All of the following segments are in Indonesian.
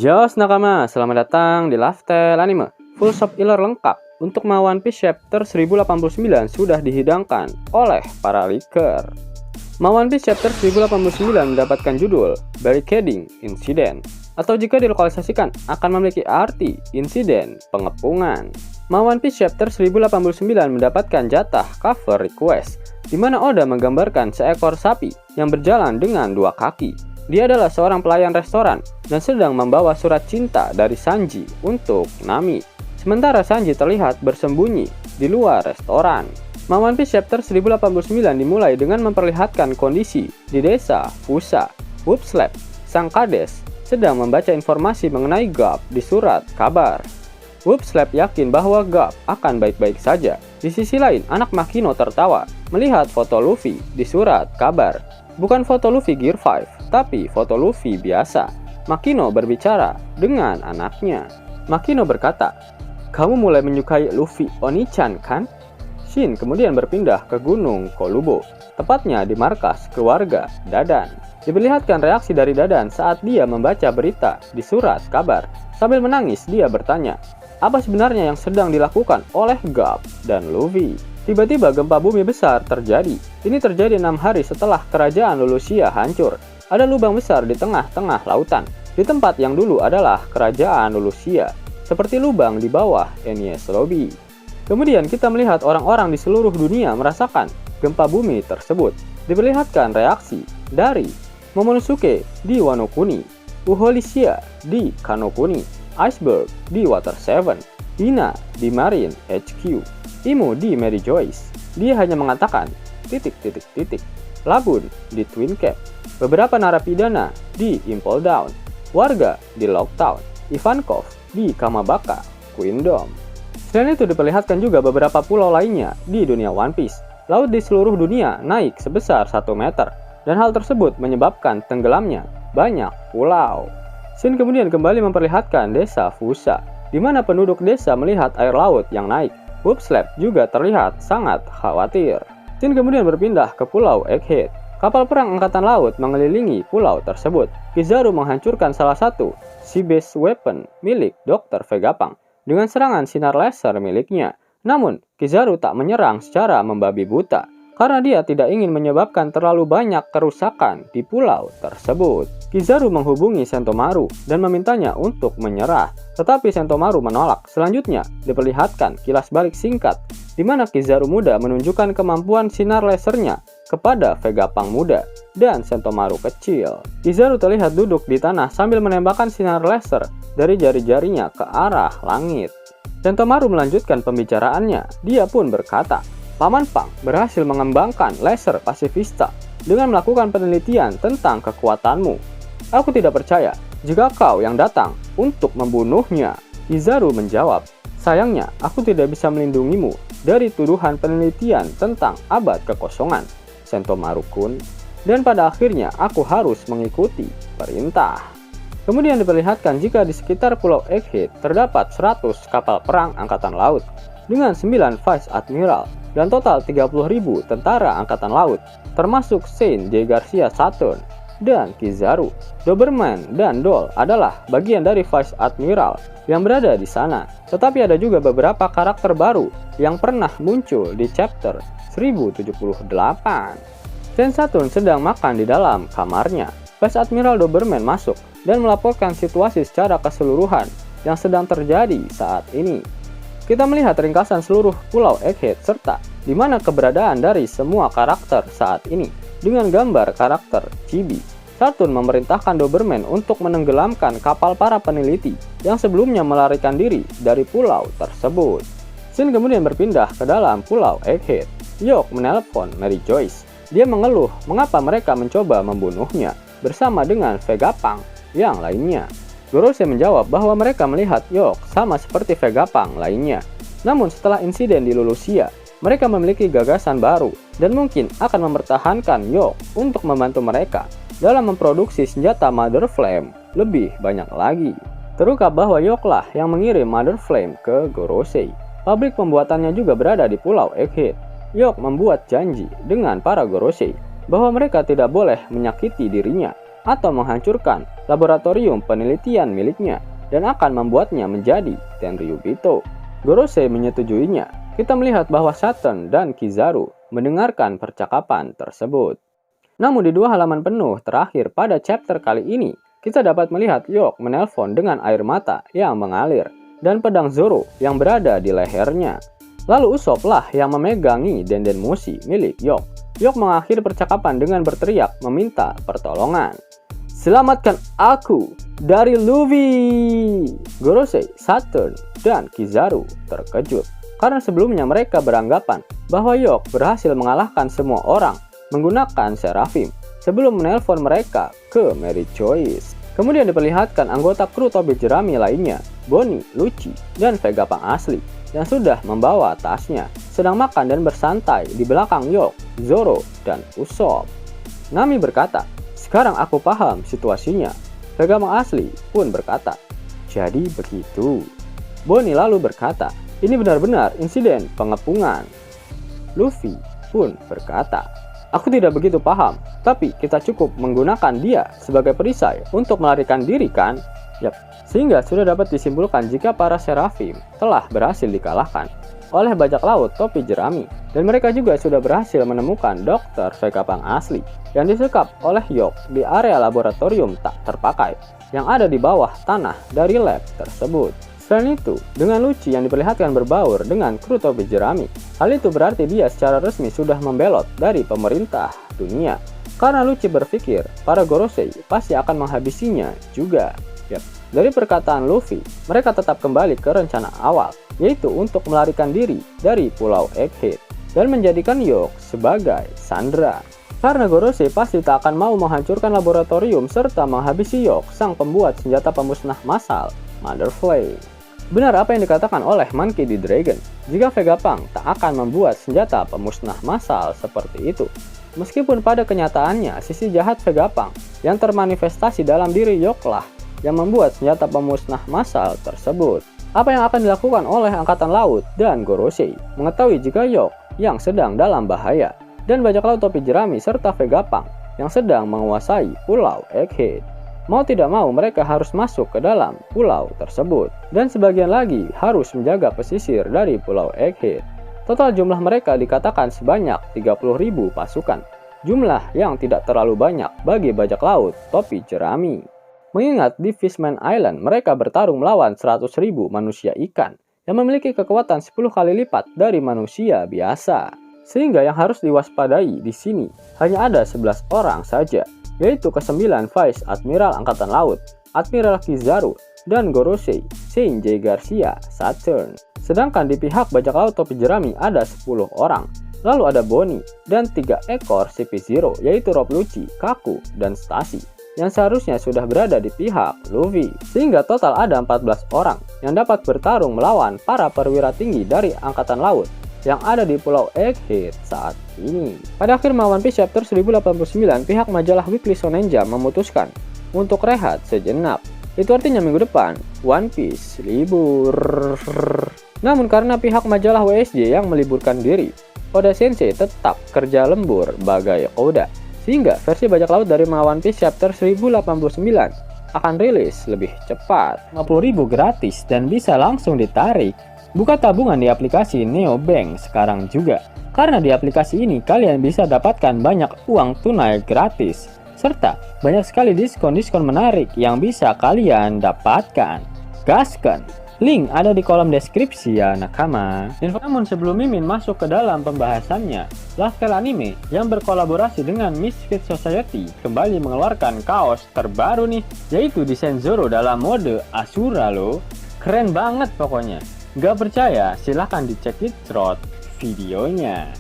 Yos nakama, selamat datang di Laftel Anime. Full shop iler lengkap untuk One Piece Chapter 1089 sudah dihidangkan oleh para leaker. One Piece Chapter 1089 mendapatkan judul Barricading Incident, atau jika dilokalisasikan akan memiliki arti insiden pengepungan. One Piece Chapter 1089 mendapatkan jatah cover request, di mana Oda menggambarkan seekor sapi yang berjalan dengan dua kaki. Dia adalah seorang pelayan restoran dan sedang membawa surat cinta dari Sanji untuk Nami. Sementara Sanji terlihat bersembunyi di luar restoran. One Piece Chapter 1089 dimulai dengan memperlihatkan kondisi di desa Fusa. Whoopslap, sang kades, sedang membaca informasi mengenai Garp di surat kabar. Whoopslap yakin bahwa Garp akan baik-baik saja. Di sisi lain, anak Makino tertawa melihat foto Luffy di surat kabar. Bukan foto Luffy Gear 5, tapi foto Luffy biasa. Makino berbicara dengan anaknya. Makino berkata, "Kamu mulai menyukai Luffy Oni-chan kan?" Shin kemudian berpindah ke Gunung Kolubo, tepatnya di markas keluarga Dadan. Diperlihatkan reaksi dari Dadan saat dia membaca berita di surat kabar. Sambil menangis, dia bertanya, apa sebenarnya yang sedang dilakukan oleh Garp dan Luffy? Tiba-tiba gempa bumi besar terjadi. Ini terjadi 6 hari setelah kerajaan Lulusia hancur. Ada lubang besar di tengah-tengah lautan, di tempat yang dulu adalah kerajaan Lulusia, seperti lubang di bawah Enies Lobby. Kemudian kita melihat orang-orang di seluruh dunia merasakan gempa bumi tersebut. Diperlihatkan reaksi dari Momonosuke di Wano Kuni, Uholisia di Kanokuni, Iceberg di Water 7, Hina di Marine HQ, Imo di Mary Joyce. Dia hanya mengatakan ... Labun di Twin Cap, beberapa narapidana di Impel Down, warga di Locktown, Ivankov di Kamabaka, Queendom. Selain itu diperlihatkan juga beberapa pulau lainnya di dunia One Piece. Laut di seluruh dunia naik sebesar 1 meter, dan hal tersebut menyebabkan tenggelamnya banyak pulau. Shin kemudian kembali memperlihatkan desa Fusa, di mana penduduk desa melihat air laut yang naik. Whoopslap juga terlihat sangat khawatir. Shin kemudian berpindah ke Pulau Egghead. Kapal perang angkatan laut mengelilingi pulau tersebut. Kizaru menghancurkan salah satu sea base weapon milik Dr. Vegapunk dengan serangan sinar laser miliknya. Namun, Kizaru tak menyerang secara membabi buta, karena dia tidak ingin menyebabkan terlalu banyak kerusakan di pulau tersebut. Kizaru menghubungi Sentomaru dan memintanya untuk menyerah, tetapi Sentomaru menolak. Selanjutnya, diperlihatkan kilas balik singkat, di mana Kizaru muda menunjukkan kemampuan sinar lasernya kepada Vegapunk muda dan Sentomaru kecil. Kizaru terlihat duduk di tanah sambil menembakkan sinar laser dari jari-jarinya ke arah langit. Sentomaru melanjutkan pembicaraannya. Dia pun berkata, Paman Punk berhasil mengembangkan laser pasifista dengan melakukan penelitian tentang kekuatanmu. Aku tidak percaya jika kau yang datang untuk membunuhnya. Kizaru menjawab, sayangnya aku tidak bisa melindungimu dari tuduhan penelitian tentang abad kekosongan, Sentomaru-kun, dan pada akhirnya aku harus mengikuti perintah. Kemudian diperlihatkan jika di sekitar Pulau Egghead terdapat 100 kapal perang angkatan laut dengan 9 Vice Admiral dan total 30.000 tentara angkatan laut, termasuk Saint J. Garcia Saturn dan Kizaru. Doberman dan Doll adalah bagian dari Vice Admiral yang berada di sana. Tetapi ada juga beberapa karakter baru yang pernah muncul di chapter 1078. Saint Saturn sedang makan di dalam kamarnya. Vice Admiral Doberman masuk dan melaporkan situasi secara keseluruhan yang sedang terjadi saat ini. Kita melihat ringkasan seluruh Pulau Egghead serta di mana keberadaan dari semua karakter saat ini dengan gambar karakter chibi. Saturn memerintahkan Doberman untuk menenggelamkan kapal para peneliti yang sebelumnya melarikan diri dari pulau tersebut. Shin kemudian berpindah ke dalam Pulau Egghead. York menelpon Mary Joyce. Dia mengeluh mengapa mereka mencoba membunuhnya bersama dengan Vegapunk yang lainnya. Gorosei menjawab bahwa mereka melihat York sama seperti Vegapunk lainnya. Namun setelah insiden di Lulusia, mereka memiliki gagasan baru dan mungkin akan mempertahankan York untuk membantu mereka dalam memproduksi senjata Mother Flame lebih banyak lagi. Terungkap bahwa York lah yang mengirim Mother Flame ke Gorosei. Pabrik pembuatannya juga berada di Pulau Egghead. York membuat janji dengan para Gorosei bahwa mereka tidak boleh menyakiti dirinya atau menghancurkan laboratorium penelitian miliknya dan akan membuatnya menjadi Tenryubito. Gorosei menyetujuinya. Kita melihat bahwa Saturn dan Kizaru mendengarkan percakapan tersebut. Namun di 2 halaman penuh terakhir pada chapter kali ini, kita dapat melihat Yok menelpon dengan air mata yang mengalir dan pedang Zoro yang berada di lehernya. Lalu Usopp lah yang memegangi denden mushi milik Yok. Yok mengakhiri percakapan dengan berteriak meminta pertolongan. Selamatkan aku dari Luffy! Gorosei, Saturn, dan Kizaru terkejut. Karena sebelumnya mereka beranggapan bahwa Yok berhasil mengalahkan semua orang menggunakan Seraphim sebelum menelpon mereka ke Mary Joyce. Kemudian diperlihatkan anggota kru topi jerami lainnya, Bonnie, Lucci, dan Vegapunk asli yang sudah membawa tasnya, sedang makan dan bersantai di belakang Yok, Zoro, dan Usopp. Nami berkata, "Sekarang aku paham situasinya." Vegapunk asli pun berkata, "Jadi begitu." Bonnie lalu berkata, "Ini benar-benar insiden pengepungan." Luffy pun berkata, "Aku tidak begitu paham, tapi kita cukup menggunakan dia sebagai perisai untuk melarikan diri kan?" Yap, sehingga sudah dapat disimpulkan jika para Seraphim telah berhasil dikalahkan oleh bajak laut topi jerami, dan mereka juga sudah berhasil menemukan Dr. Vegapunk asli yang disekap oleh Yok di area laboratorium tak terpakai yang ada di bawah tanah dari lab tersebut. Selain itu, dengan Lucci yang diperlihatkan berbaur dengan kru topi jerami, hal itu berarti dia secara resmi sudah membelot dari pemerintah dunia. Karena Lucci berpikir para Gorosei pasti akan menghabisinya juga. Yap, dari perkataan Luffy, mereka tetap kembali ke rencana awal, yaitu untuk melarikan diri dari Pulau Egghead dan menjadikan Yok sebagai sandera. Karena Gorosei pasti tak akan mau menghancurkan laboratorium serta menghabisi Yok, sang pembuat senjata pemusnah massal, Mother Flame. Benar apa yang dikatakan oleh Monkey D. Dragon, jika Vegapunk tak akan membuat senjata pemusnah massal seperti itu. Meskipun pada kenyataannya sisi jahat Vegapunk yang termanifestasi dalam diri Yok lah yang membuat senjata pemusnah massal tersebut. Apa yang akan dilakukan oleh Angkatan Laut dan Gorosei mengetahui jika Yok yang sedang dalam bahaya dan bajak laut topi jerami serta Vegapunk yang sedang menguasai Pulau Egghead. Mau tidak mau mereka harus masuk ke dalam pulau tersebut dan sebagian lagi harus menjaga pesisir dari Pulau Egghead. Total jumlah mereka dikatakan sebanyak 30.000 pasukan, jumlah yang tidak terlalu banyak bagi bajak laut topi jerami. Mengingat di Fishman Island mereka bertarung melawan 100.000 manusia ikan yang memiliki kekuatan 10 kali lipat dari manusia biasa. Sehingga yang harus diwaspadai di sini hanya ada 11 orang saja, yaitu ke-9 Vice Admiral Angkatan Laut, Admiral Kizaru, dan Gorosei, Saint J. Garcia, Saturn. Sedangkan di pihak bajak laut topi jerami ada 10 orang. Lalu ada Bonnie dan 3 ekor CP0, yaitu Rob Lucci, Kaku, dan Stacy, yang seharusnya sudah berada di pihak Luffy. Sehingga total ada 14 orang yang dapat bertarung melawan para perwira tinggi dari Angkatan Laut yang ada di Pulau Egghead saat ini. Pada akhir One Piece chapter 1089, pihak majalah Weekly Shonen Jump memutuskan untuk rehat sejenak. Itu artinya minggu depan One Piece libur. Namun karena pihak majalah WSJ yang meliburkan diri, Oda Sensei tetap kerja lembur bagai Oda. Sehingga versi bajak laut dari One Piece chapter 1089 akan rilis lebih cepat, 50.000 gratis dan bisa langsung ditarik. Buka tabungan di aplikasi Neobank sekarang juga, karena di aplikasi ini kalian bisa dapatkan banyak uang tunai gratis, serta banyak sekali diskon-diskon menarik yang bisa kalian dapatkan. Gaskan! Link ada di kolom deskripsi ya nakama. Namun sebelum Mimin masuk ke dalam pembahasannya, Lasker Anime yang berkolaborasi dengan Misfit Society kembali mengeluarkan kaos terbaru nih, yaitu desain Zoro dalam mode Asura loh. Keren banget pokoknya. Gak percaya? Silahkan dicek di thread videonya.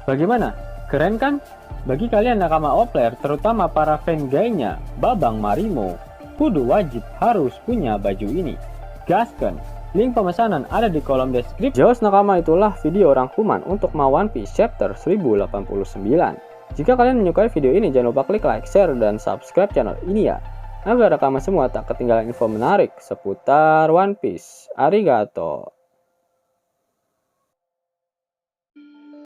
Bagaimana? Keren kan? Bagi kalian nakama Opler, terutama para fan gaynya, Babang Marimo, kudu wajib harus punya baju ini. Gasken, link pemesanan ada di kolom deskripsi. Jos nakama, itulah video rangkuman untuk One Piece chapter 1089. Jika kalian menyukai video ini, jangan lupa klik like, share, dan subscribe channel ini ya, agar nakama semua tak ketinggalan info menarik seputar One Piece. Arigato.